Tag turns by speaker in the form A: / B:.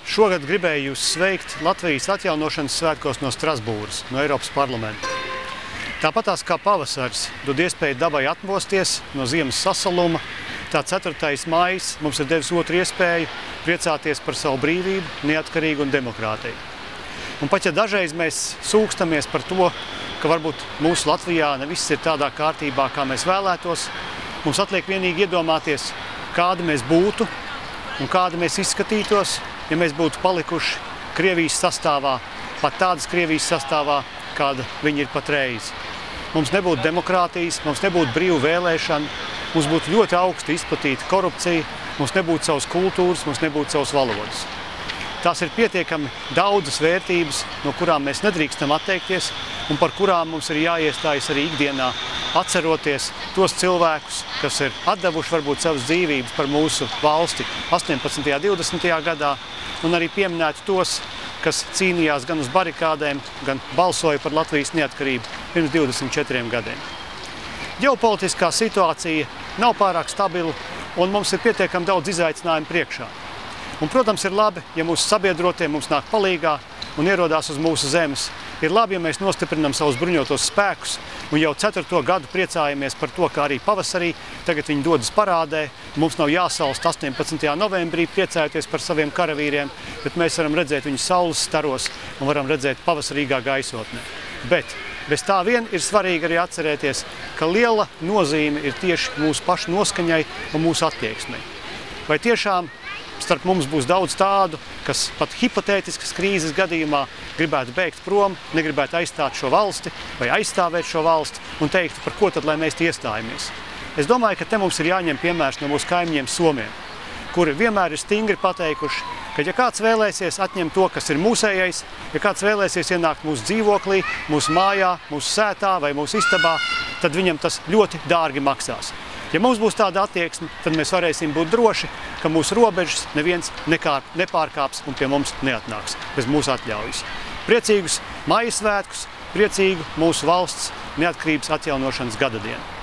A: šogad gribēju jūs sveikt Latvijas atjaunošanas svētkos no Strasbūras, no Eiropas parlamenta. Tāpatās kā pavasaris dod iespēju dabai atmosties no ziemas sasaluma, tā 4. maijs mums ir devis otru iespēju priecāties par savu brīvību, neatkarību un demokrātiju. Un pat ja dažreiz mēs sūkstamies par to, ka varbūt mūsu Latvijā ne viss ir tādā kārtībā, kā mēs vēlētos, mums atliek vienīgi iedomāties, kādi mēs būtu un kādi mēs izskatītos, ja mēs būtu palikuši Krievijas sastāvā, pat tādas Krievijas sastāvā, kāda viņi ir patreiz. Mums nebūtu demokrātijas, mums nebūtu brīvu vēlēšanu, mums būtu ļoti augsti izplatīta korupcija, mums nebūtu savas kultūras, mums nebūtu savas valodas. Tās ir pietiekami daudzas vērtības, no kurām mēs nedrīkstam atteikties un par kurām mums ir jāiestājas arī ikdienā, atceroties tos cilvēkus, kas ir atdevuši varbūt savas dzīvības par mūsu valsti 18. un 20. gadā, un arī pieminēt tos, kas cīnījās gan uz barikādēm, gan balsoja par Latvijas neatkarību pirms 24 gadiem. Ģeopolitiskā situācija nav pārāk stabila, un mums ir pietiekami daudz izaicinājumu priekšā. Un, protams, ir labi, ja mūsu sabiedrotie mums nāk palīgā un ierodās uz mūsu zemes. Ir labi, ja mēs nostiprinām savus bruņotos spēkus un jau 4. gadu priecājamies par to, ka arī pavasarī tagad viņi dodas parādē. Mums nav jāsalst 18. novembrī priecājoties par saviem karavīriem, bet mēs varam redzēt viņus saules staros un varam redzēt pavasarīgā gaisotnē. Bet bez tā vien ir svarīgi arī atcerēties, ka liela nozīme ir tieši mūsu pašu noskaņai un mūsu attieksmei. Vai tiešām starp mums būs daudz tādu, kas pat hipotētiskas krīzes gadījumā gribētu bēgt prom, negribētu aizstāt šo valsti vai aizstāvēt šo valsti un teiktu, par ko tad, lai mēs iestājamies. Es domāju, ka te mums ir jāņem piemērs no mūsu kaimiņiem Somiem, kuri vienmēr ir stingri pateikuši, ka ja kāds vēlēsies atņemt to, kas ir mūsējais, ja kāds vēlēsies ienākt mūsu dzīvoklī, mūsu mājā, mūsu sētā vai mūsu istabā, tad viņam tas ļoti dārgi maksās. Ja mums būs tāda attieksme, tad mēs varēsim būt droši, ka mūsu robežas neviens nepārkāps un pie mums neatnāks bez mūsu atļaujas. Priecīgus Maija svētkus, priecīgu mūsu valsts neatkarības atjaunošanas gadadienu!